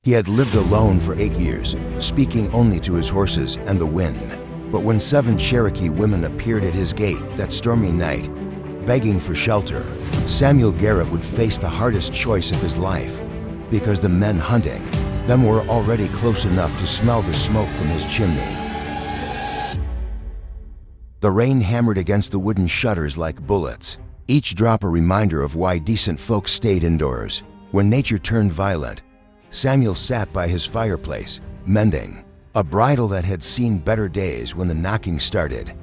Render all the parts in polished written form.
He had lived alone for 8 years, speaking only to his horses and the wind. But when 7 Cherokee women appeared at his gate that stormy night, begging for shelter, Samuel Garrett would face the hardest choice of his life, because the men hunting them were already close enough to smell the smoke from his chimney. The rain hammered against the wooden shutters like bullets, each drop a reminder of why decent folks stayed indoors. When nature turned violent, Samuel sat by his fireplace, mending a bridle that had seen better days when the knocking started,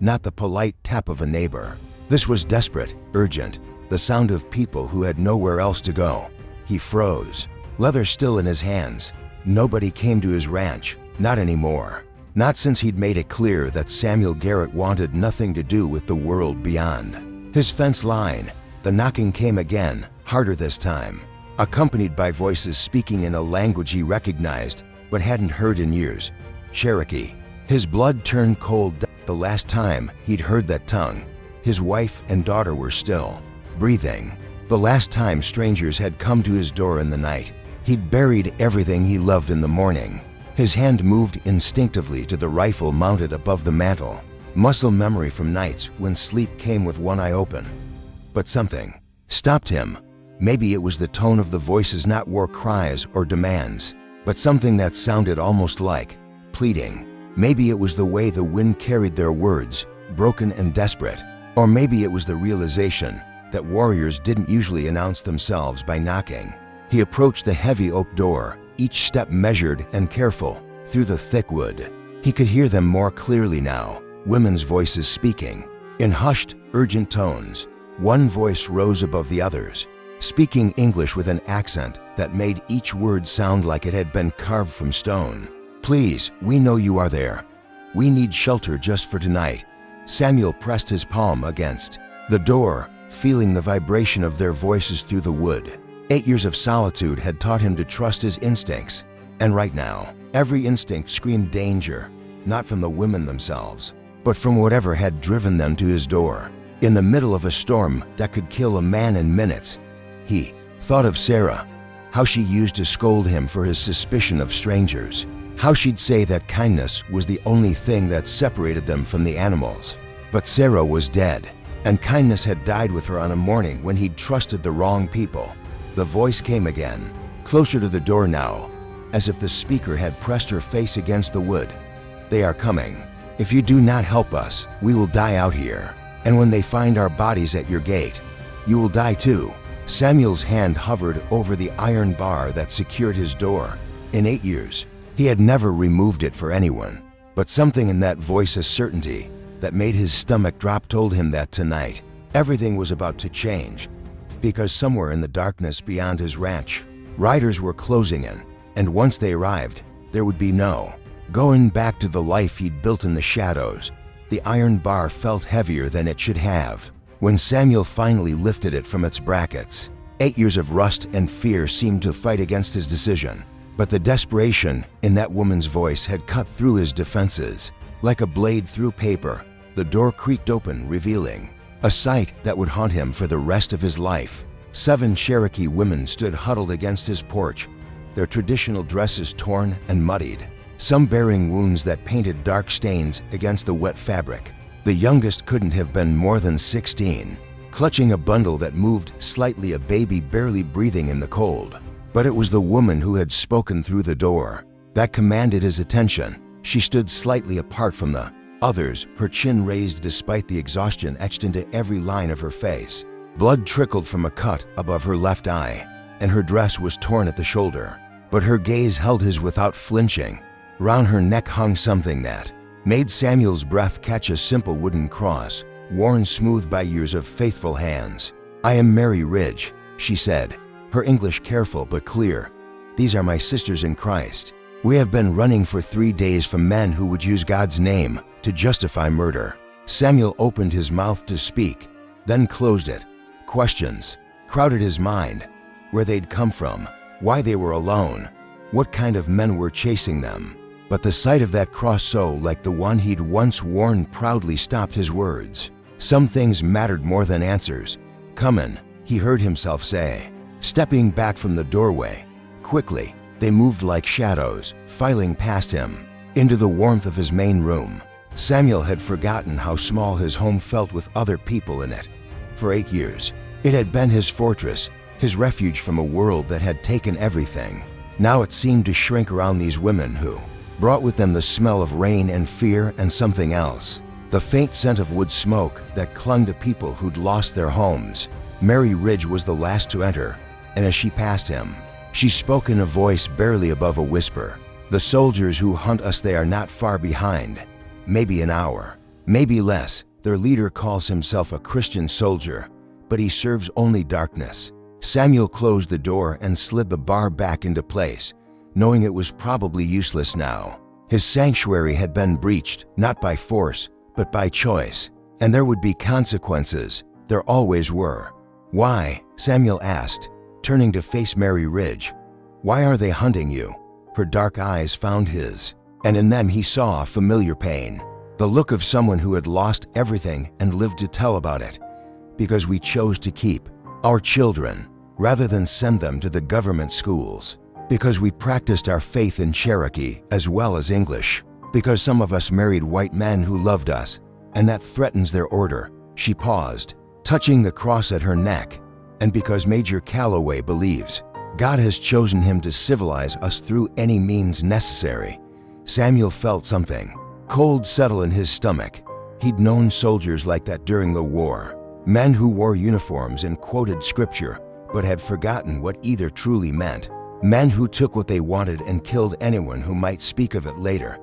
not the polite tap of a neighbor. This was desperate, urgent, the sound of people who had nowhere else to go. He froze, leather still in his hands. Nobody came to his ranch, not anymore. Not since he'd made it clear that Samuel Garrett wanted nothing to do with the world beyond his fence line. The knocking came again, harder this time, accompanied by voices speaking in a language he recognized but hadn't heard in years. Cherokee. His blood turned cold. The last time he'd heard that tongue, his wife and daughter were still breathing. The last time strangers had come to his door in the night, he'd buried everything he loved in the morning. His hand moved instinctively to the rifle mounted above the mantel, muscle memory from nights when sleep came with one eye open. But something stopped him. Maybe it was the tone of the voices, not war cries or demands, but something that sounded almost like pleading. Maybe it was the way the wind carried their words, broken and desperate. Or maybe it was the realization that warriors didn't usually announce themselves by knocking. He approached the heavy oak door, each step measured and careful, through the thick wood. He could hear them more clearly now, women's voices speaking, in hushed, urgent tones. One voice rose above the others, speaking English with an accent that made each word sound like it had been carved from stone. "Please, we know you are there. We need shelter just for tonight." Samuel pressed his palm against the door, feeling the vibration of their voices through the wood. 8 years of solitude had taught him to trust his instincts, and right now, every instinct screamed danger, not from the women themselves, but from whatever had driven them to his door. In the middle of a storm that could kill a man in minutes, he thought of Sarah, how she used to scold him for his suspicion of strangers, how she'd say that kindness was the only thing that separated them from the animals. But Sarah was dead, and kindness had died with her on a morning when he'd trusted the wrong people. The voice came again, closer to the door now, as if the speaker had pressed her face against the wood. "They are coming. If you do not help us, we will die out here. And when they find our bodies at your gate, you will die too." Samuel's hand hovered over the iron bar that secured his door. In 8 years, he had never removed it for anyone, but something in that voice, a certainty that made his stomach drop, told him that tonight, everything was about to change. Because somewhere in the darkness beyond his ranch, riders were closing in, and once they arrived, there would be no going back to the life he'd built in the shadows. The iron bar felt heavier than it should have when Samuel finally lifted it from its brackets. 8 years of rust and fear seemed to fight against his decision, but the desperation in that woman's voice had cut through his defenses. Like a blade through paper, the door creaked open, revealing a sight that would haunt him for the rest of his life. 7 Cherokee women stood huddled against his porch, their traditional dresses torn and muddied, some bearing wounds that painted dark stains against the wet fabric. The youngest couldn't have been more than 16, clutching a bundle that moved slightly, a baby barely breathing in the cold. But it was the woman who had spoken through the door that commanded his attention. She stood slightly apart from the others, her chin raised despite the exhaustion etched into every line of her face. Blood trickled from a cut above her left eye, and her dress was torn at the shoulder. But her gaze held his without flinching. Round her neck hung something that made Samuel's breath catch, a simple wooden cross, worn smooth by years of faithful hands. "I am Mary Ridge," she said, her English careful but clear. "These are my sisters in Christ. We have been running for 3 days from men who would use God's name to justify murder." Samuel opened his mouth to speak, then closed it. Questions crowded his mind: where they'd come from, why they were alone, what kind of men were chasing them. But the sight of that cross, so like the one he'd once worn proudly, stopped his words. Some things mattered more than answers. "Come in," he heard himself say, stepping back from the doorway. Quickly, They moved like shadows, filing past him, into the warmth of his main room. Samuel had forgotten how small his home felt with other people in it. For 8 years, it had been his fortress, his refuge from a world that had taken everything. Now it seemed to shrink around these women who brought with them the smell of rain and fear and something else. The faint scent of wood smoke that clung to people who'd lost their homes. Mary Ridge was the last to enter, and as she passed him, she spoke in a voice barely above a whisper. "The soldiers who hunt us, they are not far behind. Maybe an hour, maybe less. Their leader calls himself a Christian soldier, but he serves only darkness." Samuel closed the door and slid the bar back into place, knowing it was probably useless now. His sanctuary had been breached, not by force, but by choice. And there would be consequences. There always were. "Why?" Samuel asked, turning to face Mary Ridge. "Why are they hunting you?" Her dark eyes found his, and in them he saw a familiar pain. The look of someone who had lost everything and lived to tell about it. "Because we chose to keep our children, rather than send them to the government schools. Because we practiced our faith in Cherokee as well as English. Because some of us married white men who loved us, and that threatens their order." She paused, touching the cross at her neck. "And because Major Calloway believes God has chosen him to civilize us through any means necessary." Samuel felt something cold settle in his stomach. He'd known soldiers like that during the war. Men who wore uniforms and quoted scripture, but had forgotten what either truly meant. Men who took what they wanted and killed anyone who might speak of it later.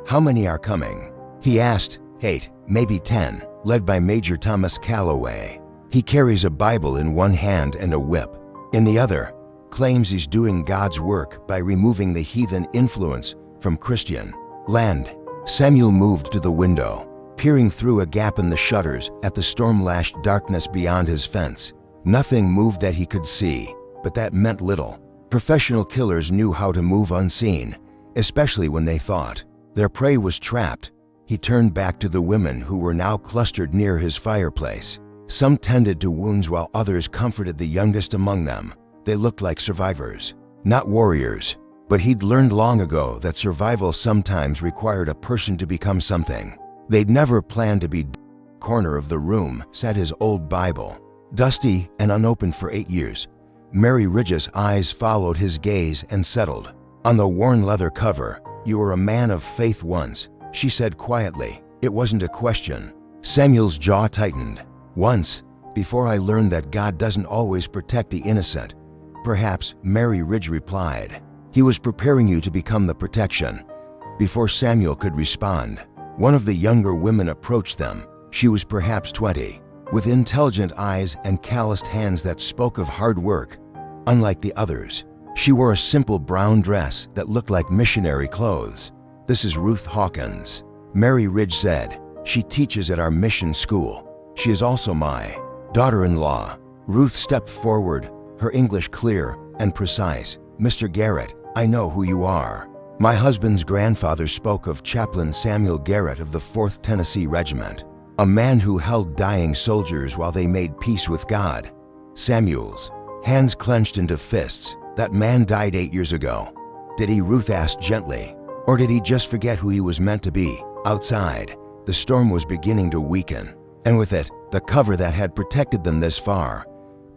"How many are coming?" he asked. "8, maybe 10, led by Major Thomas Calloway. He carries a Bible in one hand and a whip in the other. Claims he's doing God's work by removing the heathen influence from Christian land." Samuel moved to the window, peering through a gap in the shutters at the storm-lashed darkness beyond his fence. Nothing moved that he could see, but that meant little. Professional killers knew how to move unseen, especially when they thought their prey was trapped. He turned back to the women who were now clustered near his fireplace. Some tended to wounds while others comforted the youngest among them. They looked like survivors, not warriors. But he'd learned long ago that survival sometimes required a person to become something. They'd never planned to be. Corner of the room sat his old Bible, dusty and unopened for 8 years. Mary Ridge's eyes followed his gaze and settled. On the worn leather cover, "You were a man of faith once," she said quietly. It wasn't a question. Samuel's jaw tightened. "Once, before I learned that God doesn't always protect the innocent." "Perhaps," Mary Ridge replied. "He was preparing you to become the protection." Before Samuel could respond, one of the younger women approached them. She was perhaps 20, with intelligent eyes and calloused hands that spoke of hard work. Unlike the others, she wore a simple brown dress that looked like missionary clothes. "This is Ruth Hawkins," Mary Ridge said. "She teaches at our mission school. She is also my daughter-in-law." Ruth stepped forward, her English clear and precise. "Mr. Garrett, I know who you are. My husband's grandfather spoke of Chaplain Samuel Garrett of the 4th Tennessee Regiment, a man who held dying soldiers while they made peace with God." Samuel's hands clenched into fists. "That man died 8 years ago." "Did he?" Ruth asked gently. "Or did he just forget who he was meant to be?" Outside, the storm was beginning to weaken, and with it, the cover that had protected them this far.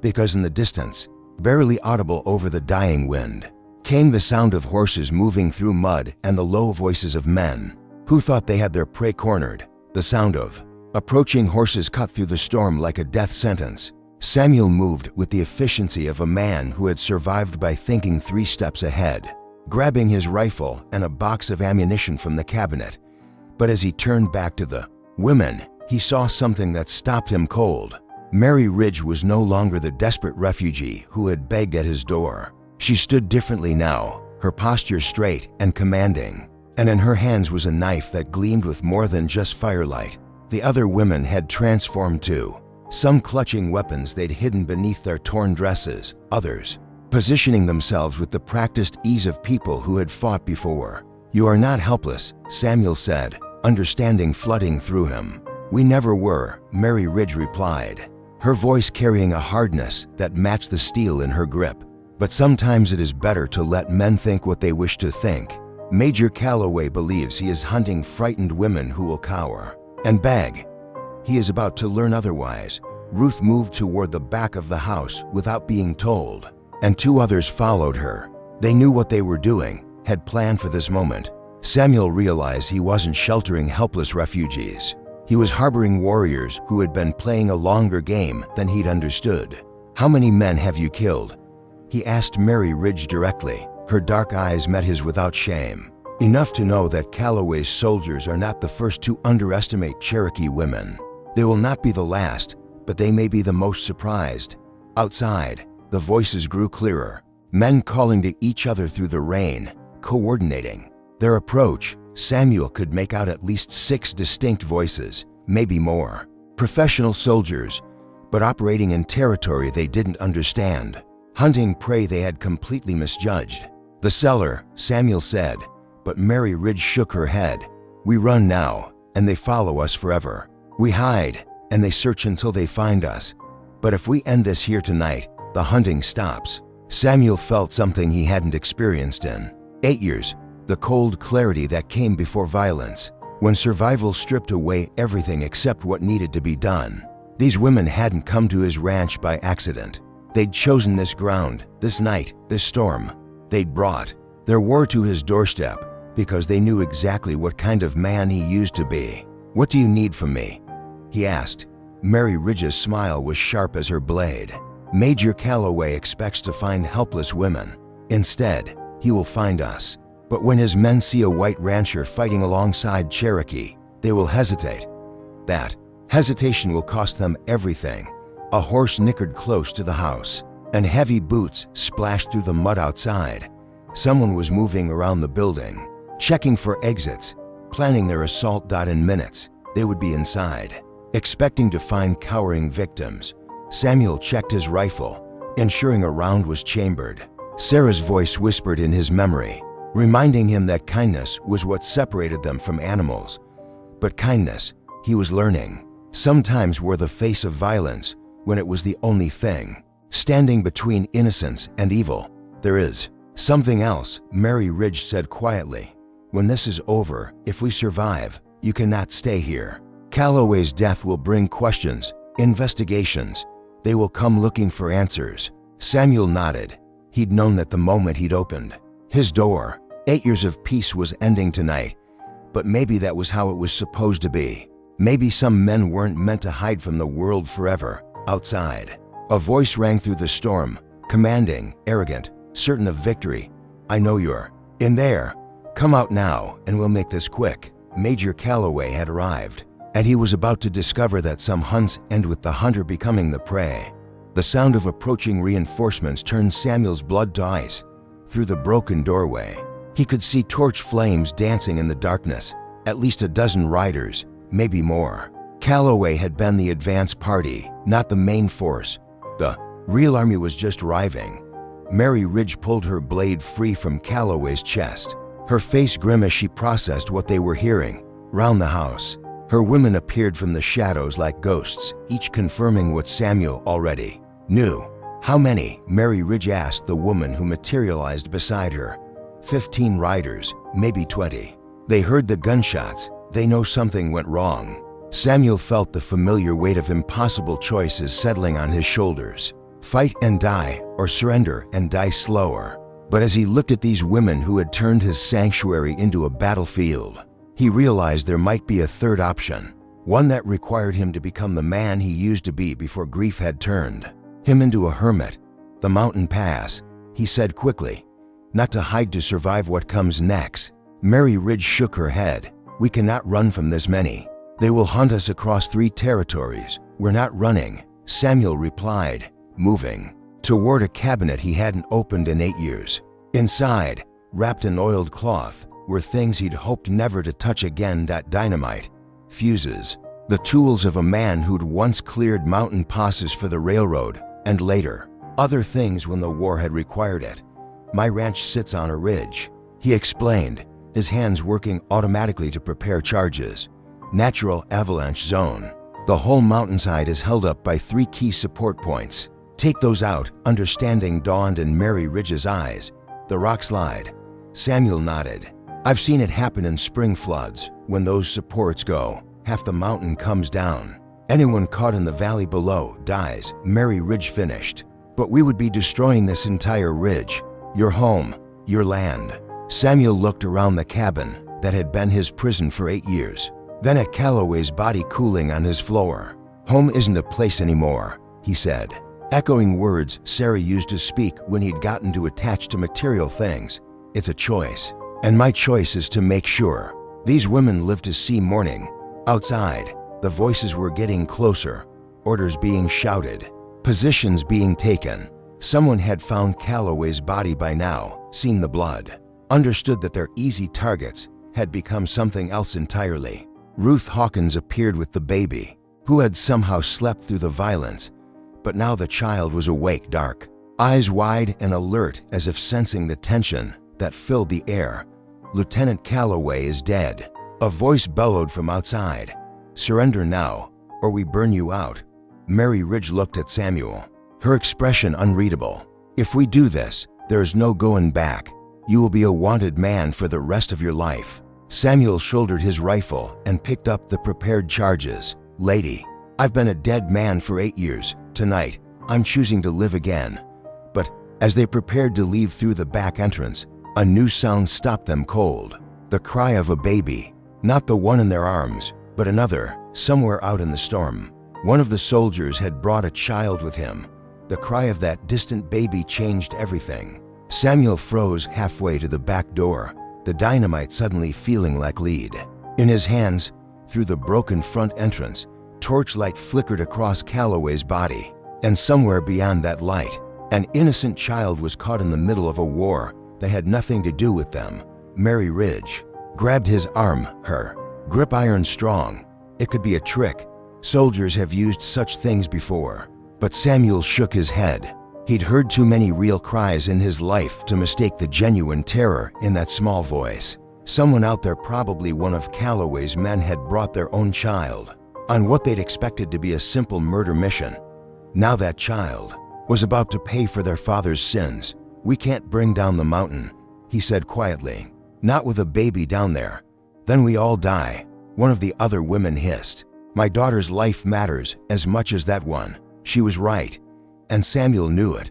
Because in the distance, barely audible over the dying wind, came the sound of horses moving through mud and the low voices of men who thought they had their prey cornered. The sound of approaching horses cut through the storm like a death sentence. Samuel moved with the efficiency of a man who had survived by thinking 3 steps ahead, grabbing his rifle and a box of ammunition from the cabinet. But as he turned back to the women, he saw something that stopped him cold. Mary Ridge was no longer the desperate refugee who had begged at his door. She stood differently now, her posture straight and commanding, and in her hands was a knife that gleamed with more than just firelight. The other women had transformed too, some clutching weapons they'd hidden beneath their torn dresses, others positioning themselves with the practiced ease of people who had fought before. "You are not helpless," Samuel said, understanding flooding through him. "We never were," Mary Ridge replied, her voice carrying a hardness that matched the steel in her grip. But sometimes it is better to let men think what they wish to think. Major Calloway believes he is hunting frightened women who will cower and beg. He is about to learn otherwise. Ruth moved toward the back of the house without being told, and 2 others followed her. They knew what they were doing, had planned for this moment. Samuel realized he wasn't sheltering helpless refugees. He was harboring warriors who had been playing a longer game than he'd understood. "How many men have you killed?" he asked Mary Ridge directly. Her dark eyes met his without shame. Enough to know that Calloway's soldiers are not the first to underestimate Cherokee women. They will not be the last, but they may be the most surprised. Outside, the voices grew clearer. Men calling to each other through the rain, coordinating their approach. Samuel could make out at least 6 distinct voices, maybe more. Professional soldiers, but operating in territory they didn't understand. Hunting prey they had completely misjudged. "The cellar," Samuel said, but Mary Ridge shook her head. "We run now, and they follow us forever. We hide, and they search until they find us. But if we end this here tonight, the hunting stops." Samuel felt something he hadn't experienced in 8 years, the cold clarity that came before violence, when survival stripped away everything except what needed to be done. These women hadn't come to his ranch by accident. They'd chosen this ground, this night, this storm. They'd brought their war to his doorstep because they knew exactly what kind of man he used to be. "What do you need from me?" he asked. Mary Ridge's smile was sharp as her blade. "Major Calloway expects to find helpless women. Instead, he will find us. But when his men see a white rancher fighting alongside Cherokee, they will hesitate. That hesitation will cost them everything." A horse nickered close to the house, and heavy boots splashed through the mud outside. Someone was moving around the building, checking for exits, planning their assault. In minutes, they would be inside. Expecting to find cowering victims, Samuel checked his rifle, ensuring a round was chambered. Sarah's voice whispered in his memory, reminding him that kindness was what separated them from animals. But kindness, he was learning, sometimes were the face of violence when it was the only thing standing between innocence and evil. "There is something else," Mary Ridge said quietly. "When this is over, if we survive, you cannot stay here. Calloway's death will bring questions, investigations. They will come looking for answers." Samuel nodded. He'd known that the moment he'd opened his door. 8 years of peace was ending tonight, but maybe that was how it was supposed to be. Maybe some men weren't meant to hide from the world forever. Outside, a voice rang through the storm, commanding, arrogant, certain of victory. "I know you're in there. Come out now, and we'll make this quick." Major Calloway had arrived, and he was about to discover that some hunts end with the hunter becoming the prey. The sound of approaching reinforcements turned Samuel's blood to ice. Through the broken doorway, he could see torch flames dancing in the darkness. At least a dozen riders, maybe more. Calloway had been the advance party, not the main force. The real army was just arriving. Mary Ridge pulled her blade free from Calloway's chest, her face grim as she processed what they were hearing. Round the house, her women appeared from the shadows like ghosts, each confirming what Samuel already knew. "How many?" Mary Ridge asked the woman who materialized beside her. 15 riders, maybe 20. They heard the gunshots. They know something went wrong. Samuel felt the familiar weight of impossible choices settling on his shoulders. Fight and die, or surrender and die slower. But as he looked at these women who had turned his sanctuary into a battlefield, he realized there might be a third option, one that required him to become the man he used to be before grief had turned him into a hermit. "The mountain pass," he said quickly, "not to hide, to survive what comes next." Mary Ridge shook her head. "We cannot run from this many. They will hunt us across 3 territories. We're not running," Samuel replied, moving toward a cabinet he hadn't opened in 8 years. Inside, wrapped in oiled cloth, were things he'd hoped never to touch again. Dynamite, fuses, the tools of a man who'd once cleared mountain passes for the railroad, and later, other things when the war had required it. "My ranch sits on a ridge," he explained, his hands working automatically to prepare charges. "Natural avalanche zone. The whole mountainside is held up by 3 key support points. Take those out, understanding dawned in Mary Ridge's eyes. The rock slide. Samuel nodded. I've seen it happen in spring floods. When those supports go, half the mountain comes down. Anyone caught in the valley below dies, Mary Ridge finished. But we would be destroying this entire ridge. Your home, your land. Samuel looked around the cabin that had been his prison for 8 years. Then at Calloway's body cooling on his floor. Home isn't a place anymore, he said. Echoing words Sarah used to speak when he'd gotten too attached to material things. It's a choice. And my choice is to make sure. These women live to see morning. Outside, the voices were getting closer. Orders being shouted. Positions being taken. Someone had found Calloway's body by now, seen the blood. Understood that their easy targets had become something else entirely. Ruth Hawkins appeared with the baby, who had somehow slept through the violence. But now the child was awake, dark, eyes wide and alert as if sensing the tension that filled the air. Lieutenant Calloway is dead. A voice bellowed from outside. Surrender now, or we burn you out. Mary Ridge looked at Samuel, her expression unreadable. If we do this, there is no going back. You will be a wanted man for the rest of your life. Samuel shouldered his rifle and picked up the prepared charges. Lady, I've been a dead man for 8 years. Tonight, I'm choosing to live again. But as they prepared to leave through the back entrance, a new sound stopped them cold. The cry of a baby, not the one in their arms, but another, somewhere out in the storm. One of the soldiers had brought a child with him. The cry of that distant baby changed everything. Samuel froze halfway to the back door, the dynamite suddenly feeling like lead. In his hands, through the broken front entrance, torchlight flickered across Calloway's body. And somewhere beyond that light, an innocent child was caught in the middle of a war that had nothing to do with them. Mary Ridge grabbed his arm, her grip iron strong. It could be a trick. Soldiers have used such things before. But Samuel shook his head. He'd heard too many real cries in his life to mistake the genuine terror in that small voice. Someone out there, probably one of Calloway's men, had brought their own child on what they'd expected to be a simple murder mission. Now that child was about to pay for their father's sins. We can't bring down the mountain, he said quietly. Not with a baby down there. Then we all die, one of the other women hissed. My daughter's life matters as much as that one. She was right, and Samuel knew it.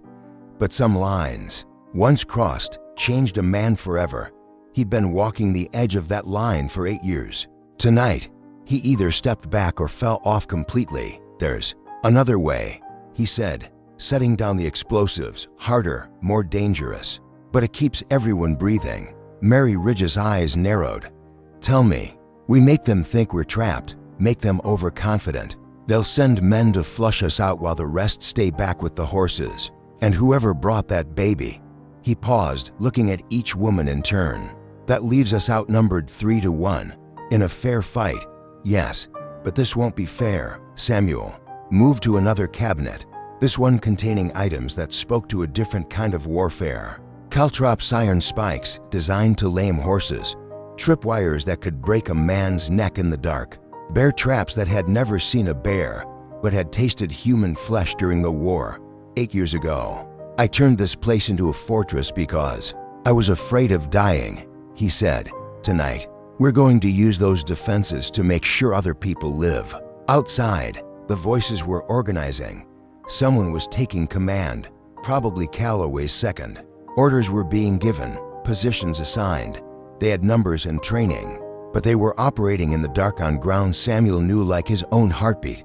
But some lines, once crossed, changed a man forever. He'd been walking the edge of that line for 8 years. Tonight, he either stepped back or fell off completely. There's another way, he said, setting down the explosives, harder, more dangerous. But it keeps everyone breathing. Mary Ridge's eyes narrowed. Tell me, we make them think we're trapped, make them overconfident. They'll send men to flush us out while the rest stay back with the horses. And whoever brought that baby. He paused, looking at each woman in turn. That leaves us outnumbered 3-1. In a fair fight, yes, but this won't be fair. Samuel moved to another cabinet, this one containing items that spoke to a different kind of warfare. Caltrops iron spikes designed to lame horses, tripwires that could break a man's neck in the dark, bear traps that had never seen a bear but had tasted human flesh during the war 8 years ago. I turned this place into a fortress because I was afraid of dying, he said. Tonight, we're going to use those defenses to make sure other people live. Outside, the voices were organizing. Someone was taking command, probably Calloway's second. Orders were being given, positions assigned. They had numbers and training, but they were operating in the dark on ground Samuel knew like his own heartbeat.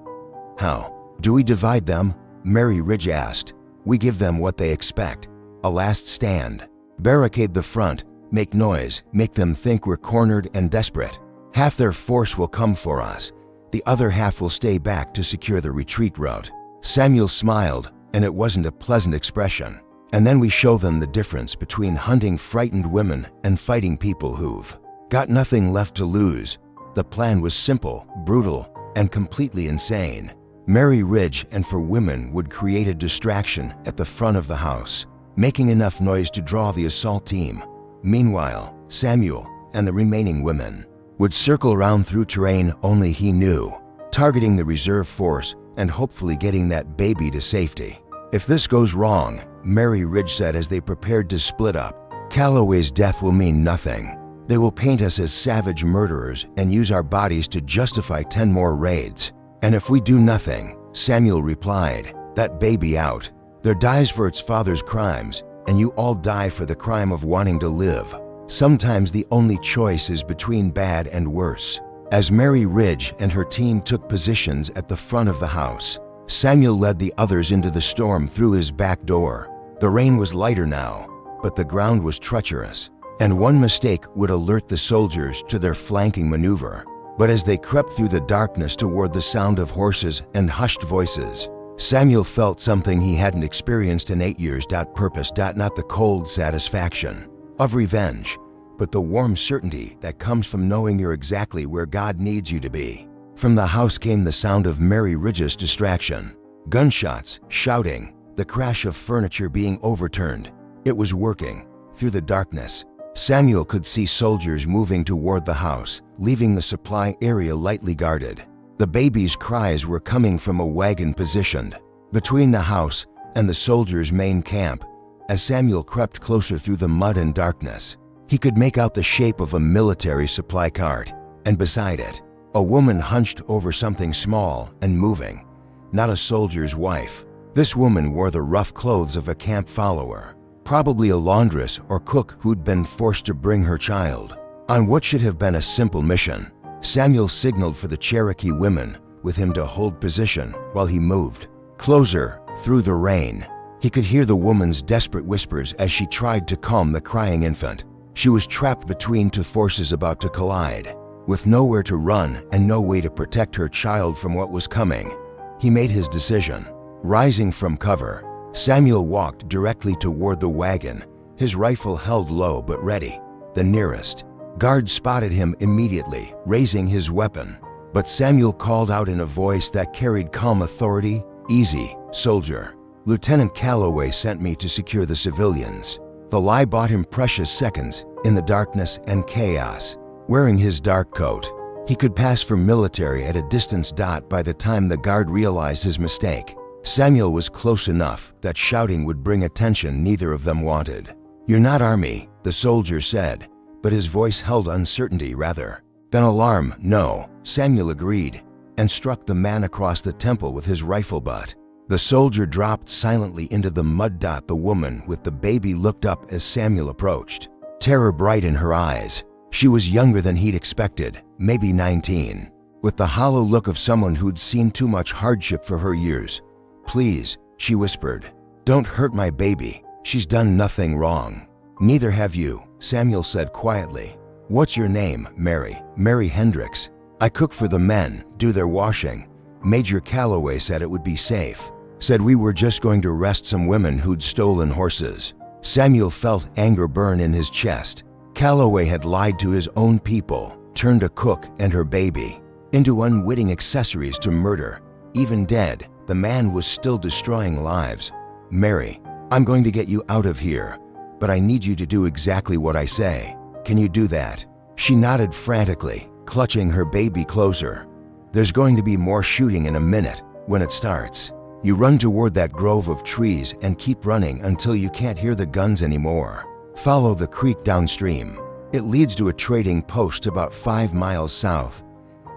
How do we divide them? Mary Ridge asked. We give them what they expect, a last stand. Barricade the front, make noise, make them think we're cornered and desperate. Half their force will come for us. The other half will stay back to secure the retreat route. Samuel smiled, and it wasn't a pleasant expression. And then we show them the difference between hunting frightened women and fighting people who've got nothing left to lose. The plan was simple, brutal, and completely insane. Mary Ridge and for women would create a distraction at the front of the house, making enough noise to draw the assault team. Meanwhile, Samuel and the remaining women would circle around through terrain only he knew, targeting the reserve force and hopefully getting that baby to safety. If this goes wrong, Mary Ridge said as they prepared to split up, Calloway's death will mean nothing. They will paint us as savage murderers and use our bodies to justify 10 more raids. And if we do nothing, Samuel replied, that baby out. There dies for its father's crimes, and you all die for the crime of wanting to live. Sometimes the only choice is between bad and worse. As Mary Ridge and her team took positions at the front of the house, Samuel led the others into the storm through his back door. The rain was lighter now, but the ground was treacherous, and one mistake would alert the soldiers to their flanking maneuver. But as they crept through the darkness toward the sound of horses and hushed voices, Samuel felt something he hadn't experienced in 8 years. Purpose. Not the cold satisfaction of revenge, but the warm certainty that comes from knowing you're exactly where God needs you to be. From the house came the sound of Mary Ridge's distraction. Gunshots, shouting, the crash of furniture being overturned. It was working. Through the darkness, Samuel could see soldiers moving toward the house, leaving the supply area lightly guarded. The baby's cries were coming from a wagon positioned between the house and the soldiers' main camp. As Samuel crept closer through the mud and darkness, he could make out the shape of a military supply cart, and beside it, a woman hunched over something small and moving. Not a soldier's wife. This woman wore the rough clothes of a camp follower, probably a laundress or cook who'd been forced to bring her child on what should have been a simple mission. Samuel signaled for the Cherokee women with him to hold position while he moved closer through the rain. He could hear the woman's desperate whispers as she tried to calm the crying infant. She was trapped between two forces about to collide. With nowhere to run and no way to protect her child from what was coming, he made his decision. Rising from cover, Samuel walked directly toward the wagon, his rifle held low but ready. The nearest guard spotted him immediately, raising his weapon. But Samuel called out in a voice that carried calm authority, "Easy, soldier. Lieutenant Calloway sent me to secure the civilians." The lie bought him precious seconds in the darkness and chaos. Wearing his dark coat, he could pass for military at a distance. By the time the guard realized his mistake, Samuel was close enough that shouting would bring attention neither of them wanted. "You're not army," the soldier said, but his voice held uncertainty rather than alarm. "No," Samuel agreed, and struck the man across the temple with his rifle butt. The soldier dropped silently into the mud. The woman with the baby looked up as Samuel approached, terror bright in her eyes. She was younger than he'd expected, maybe 19, with the hollow look of someone who'd seen too much hardship for her years. "Please," she whispered, "don't hurt my baby. She's done nothing wrong." "Neither have you," Samuel said quietly. "What's your name?" "Mary. Mary Hendricks. I cook for the men, do their washing. Major Calloway said it would be safe. Said we were just going to arrest some women who'd stolen horses." Samuel felt anger burn in his chest. Calloway had lied to his own people, turned a cook and her baby into unwitting accessories to murder. Even dead, the man was still destroying lives. "Mary, I'm going to get you out of here, but I need you to do exactly what I say. Can you do that?" She nodded frantically, clutching her baby closer. "There's going to be more shooting in a minute. When it starts, you run toward that grove of trees and keep running until you can't hear the guns anymore. Follow the creek downstream. It leads to a trading post about 5 miles south.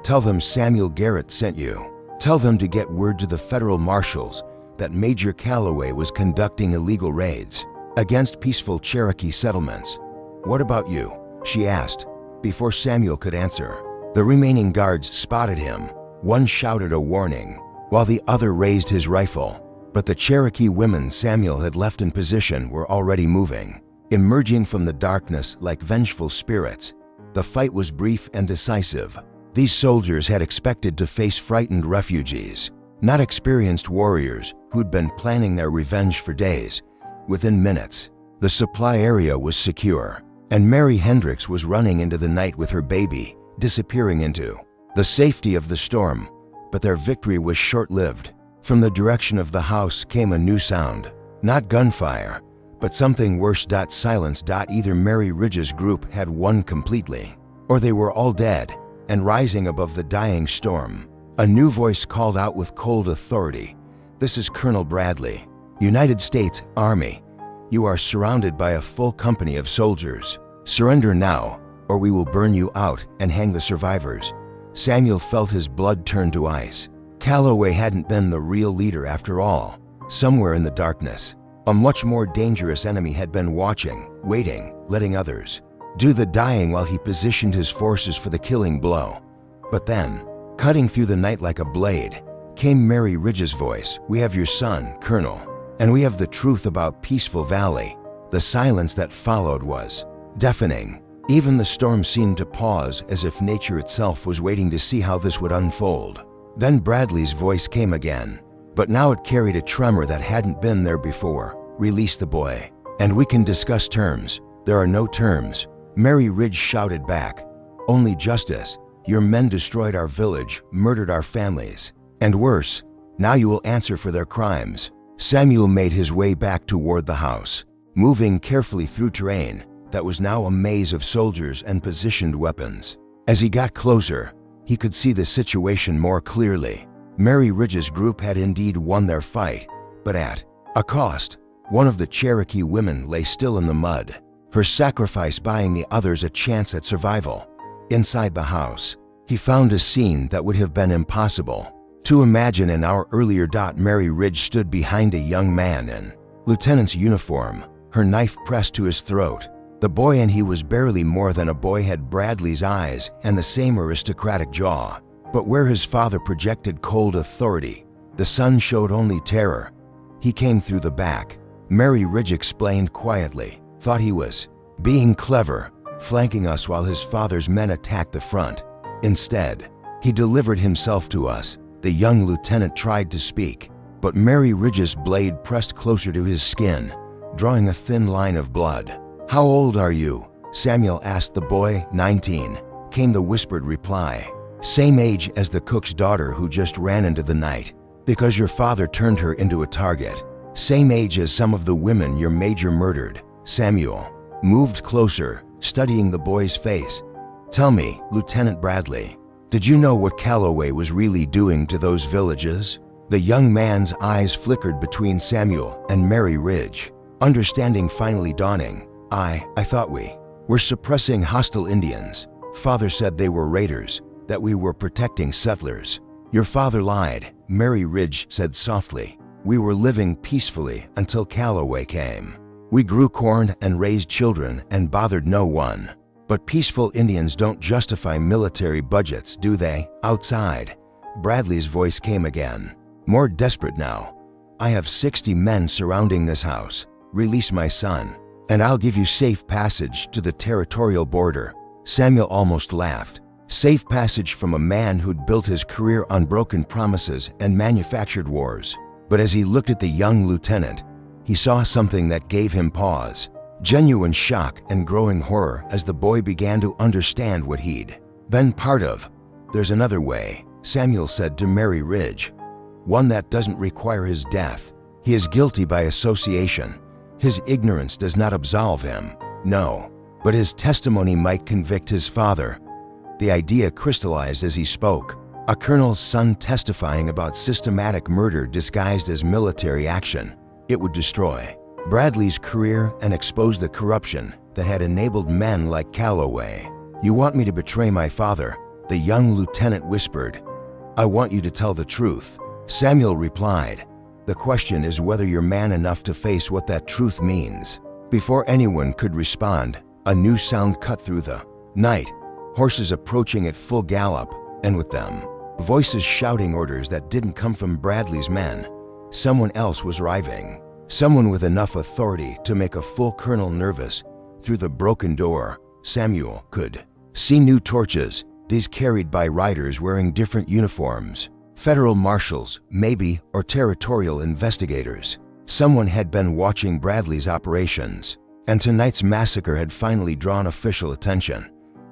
Tell them Samuel Garrett sent you. Tell them to get word to the federal marshals that Major Calloway was conducting illegal raids against peaceful Cherokee settlements." "What about you?" she asked, before Samuel could answer. The remaining guards spotted him. One shouted a warning, while the other raised his rifle. But the Cherokee women Samuel had left in position were already moving, emerging from the darkness like vengeful spirits. The fight was brief and decisive. These soldiers had expected to face frightened refugees, not experienced warriors who'd been planning their revenge for days. Within minutes, the supply area was secure, and Mary Hendricks was running into the night with her baby, disappearing into the safety of the storm. But their victory was short-lived. From the direction of the house came a new sound. Not gunfire, but something worse. Silence. Either Mary Ridge's group had won completely, or they were all dead and rising above the dying storm. A new voice called out with cold authority, "This is Colonel Bradley. United States Army, you are surrounded by a full company of soldiers. Surrender now, or we will burn you out and hang the survivors. Samuel felt his blood turn to ice. Calloway hadn't been the real leader after all. Somewhere in the darkness, a much more dangerous enemy had been watching, waiting, letting others do the dying while he positioned his forces for the killing blow. But then, cutting through the night like a blade, came Mary Ridge's voice. "We have your son, Colonel, and we have the truth about Peaceful Valley." The silence that followed was deafening. Even the storm seemed to pause, as if nature itself was waiting to see how this would unfold. Then Bradley's voice came again, but now it carried a tremor that hadn't been there before. "Release the boy, and we can discuss terms." "There are no terms," Mary Ridge shouted back. "Only justice. Your men destroyed our village, murdered our families, and worse, now you will answer for their crimes." Samuel made his way back toward the house, moving carefully through terrain that was now a maze of soldiers and positioned weapons. As he got closer, he could see the situation more clearly. Mary Ridge's group had indeed won their fight, but at a cost. One of the Cherokee women lay still in the mud, her sacrifice buying the others a chance at survival. Inside the house, he found a scene that would have been impossible to imagine an hour earlier. Mary Ridge stood behind a young man in lieutenant's uniform, her knife pressed to his throat. The boy, and he was barely more than a boy, had Bradley's eyes and the same aristocratic jaw. But where his father projected cold authority, the son showed only terror. "He came through the back," Mary Ridge explained quietly. "Thought he was being clever, flanking us while his father's men attacked the front. Instead, he delivered himself to us." The young lieutenant tried to speak, but Mary Ridge's blade pressed closer to his skin, drawing a thin line of blood. "How old are you?" Samuel asked the boy. 19, came the whispered reply. "Same age as the cook's daughter who just ran into the night, because your father turned her into a target. Same age as some of the women your major murdered." Samuel moved closer, studying the boy's face. "Tell me, Lieutenant Bradley, did you know what Calloway was really doing to those villages?" The young man's eyes flickered between Samuel and Mary Ridge, understanding finally dawning. I thought we were suppressing hostile Indians. Father said they were raiders, that we were protecting settlers." "Your father lied," Mary Ridge said softly. "We were living peacefully until Calloway came. We grew corn and raised children and bothered no one. But peaceful Indians don't justify military budgets, do they?" Outside, Bradley's voice came again, more desperate now. "I have 60 men surrounding this house. Release my son, and I'll give you safe passage to the territorial border." Samuel almost laughed. Safe passage from a man who'd built his career on broken promises and manufactured wars. But as he looked at the young lieutenant, he saw something that gave him pause. Genuine shock and growing horror as the boy began to understand what he'd been part of. "There's another way," Samuel said to Mary Ridge. "One that doesn't require his death. He is guilty by association. His ignorance does not absolve him. No, but his testimony might convict his father." The idea crystallized as he spoke. A colonel's son testifying about systematic murder disguised as military action. It would destroy Bradley's career and expose the corruption that had enabled men like Calloway. "You want me to betray my father?" the young lieutenant whispered. "I want you to tell the truth," Samuel replied. "The question is whether you're man enough to face what that truth means." Before anyone could respond, a new sound cut through the night. Horses approaching at full gallop, and with them, voices shouting orders that didn't come from Bradley's men. Someone else was arriving. Someone with enough authority to make a full colonel nervous. Through the broken door, Samuel could see new torches, these carried by riders wearing different uniforms. Federal marshals, maybe, or territorial investigators. Someone had been watching Bradley's operations, and tonight's massacre had finally drawn official attention.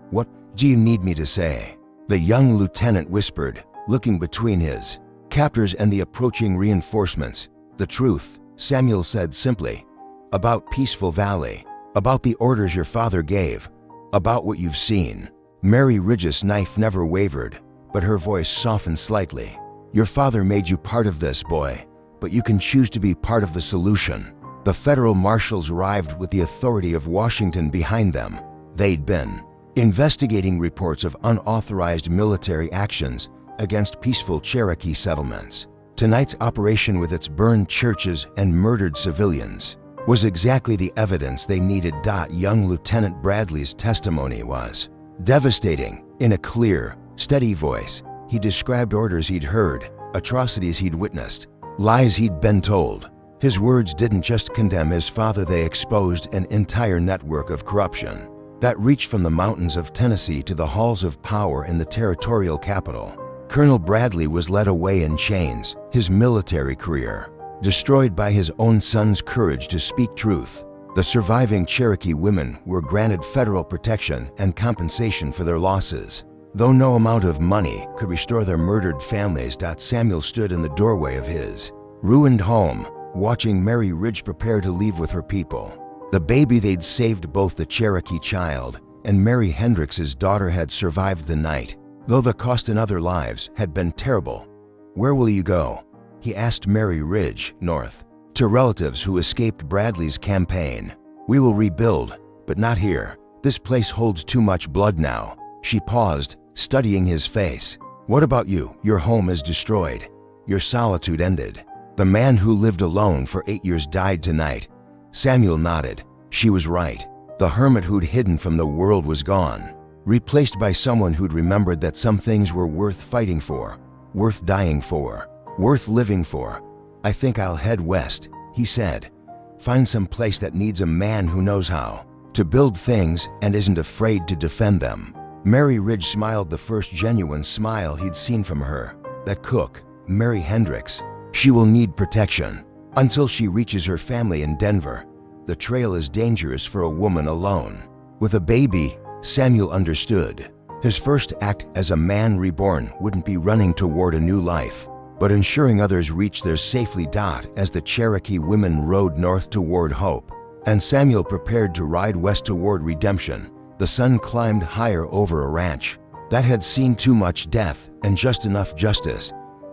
"What do you need me to say?" the young lieutenant whispered, looking between his captors and the approaching reinforcements. "The truth," Samuel said simply. "About Peaceful Valley, about the orders your father gave, about what you've seen." Mary Ridge's knife never wavered, but her voice softened slightly. "Your father made you part of this, boy. but you can choose to be part of the solution. The federal marshals arrived with the authority of Washington behind them. They'd been investigating reports of unauthorized military actions against peaceful Cherokee settlements. Tonight's operation, with its burned churches and murdered civilians, was exactly the evidence they needed. Young Lieutenant Bradley's testimony was devastating. In a clear, steady voice, he described orders he'd heard, atrocities he'd witnessed, lies he'd been told. His words didn't just condemn his father, they exposed an entire network of corruption that reached from the mountains of Tennessee to the halls of power in the territorial capital. Colonel Bradley was led away in chains, his military career destroyed by his own son's courage to speak truth. The surviving Cherokee women were granted federal protection and compensation for their losses, though no amount of money could restore their murdered families. Samuel stood in the doorway of his ruined home, watching Mary Ridge prepare to leave with her people. The baby they'd saved, both the Cherokee child and Mary Hendricks's daughter, had survived the night, though the cost in other lives had been terrible. "Where will you go?" he asked Mary Ridge. "North, to relatives who escaped Bradley's campaign. We will rebuild, but not here. This place holds too much blood now." She paused, studying his face. "What about you? Your home is destroyed. Your solitude ended. The man who lived alone for 8 years died tonight." Samuel nodded. She was right. The hermit who'd hidden from the world was gone, replaced by someone who'd remembered that some things were worth fighting for, worth dying for, worth living for. "I think I'll head west," he said. "Find some place that needs a man who knows how to build things and isn't afraid to defend them." Mary Ridge smiled, the first genuine smile he'd seen from her. "That cook, Mary Hendricks, she will need protection until she reaches her family in Denver. The trail is dangerous for a woman alone with a baby." Samuel understood. His first act as a man reborn wouldn't be running toward a new life, but ensuring others reach theirs safely. As the Cherokee women rode north toward hope, and Samuel prepared to ride west toward redemption, the sun climbed higher over a ranch that had seen too much death and just enough justice.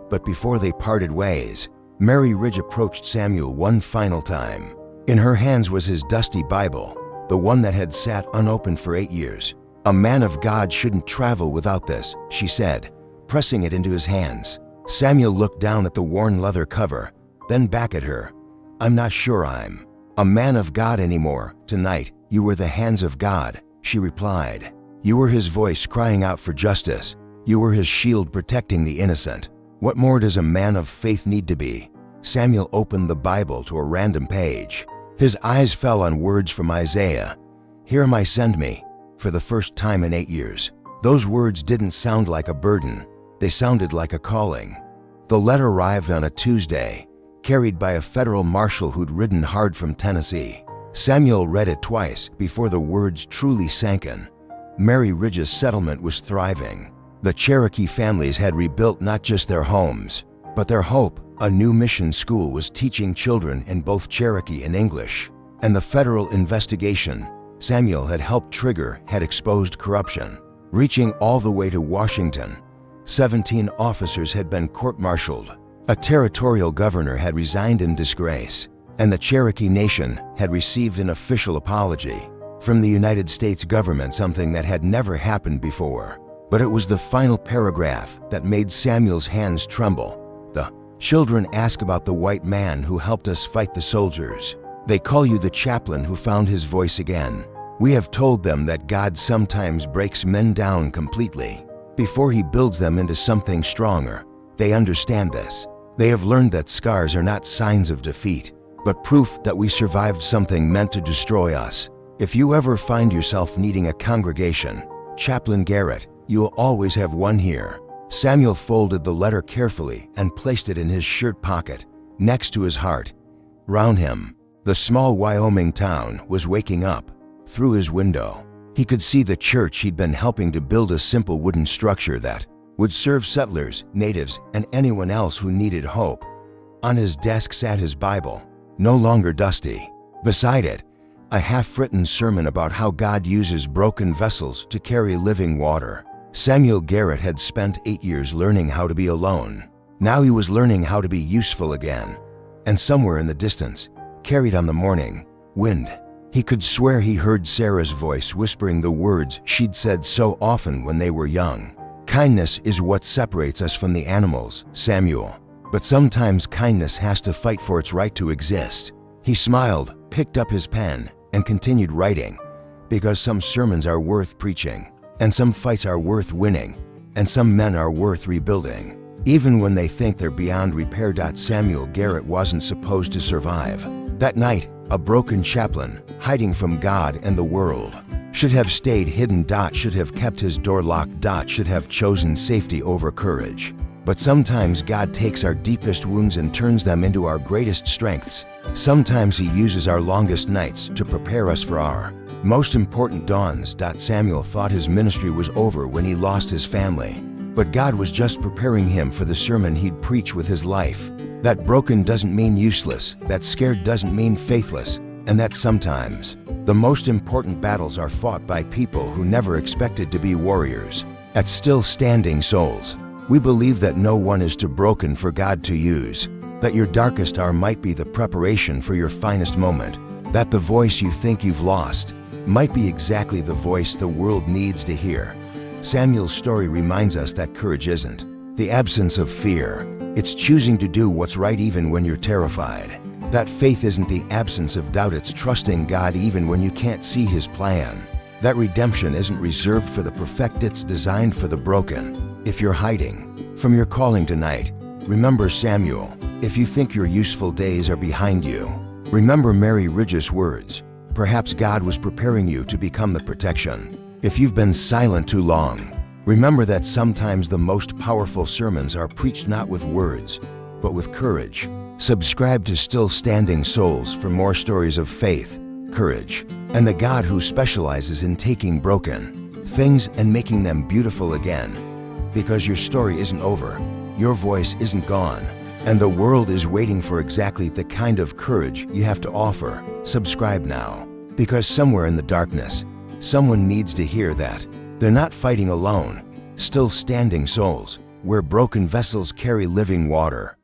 But before they parted ways, Mary Ridge approached Samuel one final time. In her hands was his dusty Bible, the one that had sat unopened for 8 years. "A man of God shouldn't travel without this," she said, pressing it into his hands. Samuel looked down at the worn leather cover, then back at her. "I'm not sure I'm a man of God anymore. Tonight, you were the hands of God," she replied. "You were his voice crying out for justice. You were his shield protecting the innocent. What more does a man of faith need to be?" Samuel opened the Bible to a random page. His eyes fell on words from Isaiah. "Here am I, send me," for the first time in 8 years. Those words didn't sound like a burden. They sounded like a calling. The letter arrived on a Tuesday, carried by a federal marshal who'd ridden hard from Tennessee. Samuel read it twice before the words truly sank in. Mary Ridge's settlement was thriving. The Cherokee families had rebuilt not just their homes, but their hope. A new mission school was teaching children in both Cherokee and English. And the federal investigation Samuel had helped trigger had exposed corruption, reaching all the way to Washington. 17 officers had been court-martialed. A territorial governor had resigned in disgrace, and the Cherokee Nation had received an official apology from the United States government, something that had never happened before. But it was the final paragraph that made Samuel's hands tremble. "The children ask about the white man who helped us fight the soldiers. They call you the chaplain who found his voice again. We have told them that God sometimes breaks men down completely before he builds them into something stronger. They understand this. They have learned that scars are not signs of defeat, but proof that we survived something meant to destroy us. If you ever find yourself needing a congregation, Chaplain Garrett, you will always have one here." Samuel folded the letter carefully and placed it in his shirt pocket, next to his heart. Round him, the small Wyoming town was waking up. Through his window, he could see the church he'd been helping to build, a simple wooden structure that would serve settlers, natives, and anyone else who needed hope. On his desk sat his Bible, no longer dusty. Beside it, a half-written sermon about how God uses broken vessels to carry living water. Samuel Garrett had spent 8 years learning how to be alone. Now he was learning how to be useful again. and somewhere in the distance, carried on the morning wind, he could swear he heard Sarah's voice whispering the words she'd said so often when they were young. Kindness is what separates us from the animals, Samuel. But sometimes kindness has to fight for its right to exist. He smiled, picked up his pen, and continued writing, because some sermons are worth preaching, and some fights are worth winning, and some men are worth rebuilding, even when they think they're beyond repair. Samuel Garrett wasn't supposed to survive. That night, a broken chaplain, hiding from God and the world, should have stayed hidden. Should have kept his door locked. Should have chosen safety over courage. But sometimes God takes our deepest wounds and turns them into our greatest strengths. Sometimes He uses our longest nights to prepare us for our most important dawns. Samuel thought his ministry was over when he lost his family. But God was just preparing him for the sermon he'd preach with his life. That broken doesn't mean useless, that scared doesn't mean faithless, and that sometimes the most important battles are fought by people who never expected to be warriors. At Still Standing Souls, we believe that no one is too broken for God to use, that your darkest hour might be the preparation for your finest moment, that the voice you think you've lost might be exactly the voice the world needs to hear. Samuel's story reminds us that courage isn't the absence of fear. It's choosing to do what's right even when you're terrified. That faith isn't the absence of doubt, it's trusting God even when you can't see His plan. That redemption isn't reserved for the perfect, it's designed for the broken. If you're hiding from your calling tonight, remember Samuel. If you think your useful days are behind you, remember Mary Ridge's words. Perhaps God was preparing you to become the protection. If you've been silent too long, remember that sometimes the most powerful sermons are preached not with words, but with courage. Subscribe to Still Standing Souls for more stories of faith, courage, and the God who specializes in taking broken things and making them beautiful again. Because your story isn't over, your voice isn't gone, and the world is waiting for exactly the kind of courage you have to offer. Subscribe now, because somewhere in the darkness, someone needs to hear that they're not fighting alone. Still Standing Souls, where broken vessels carry living water.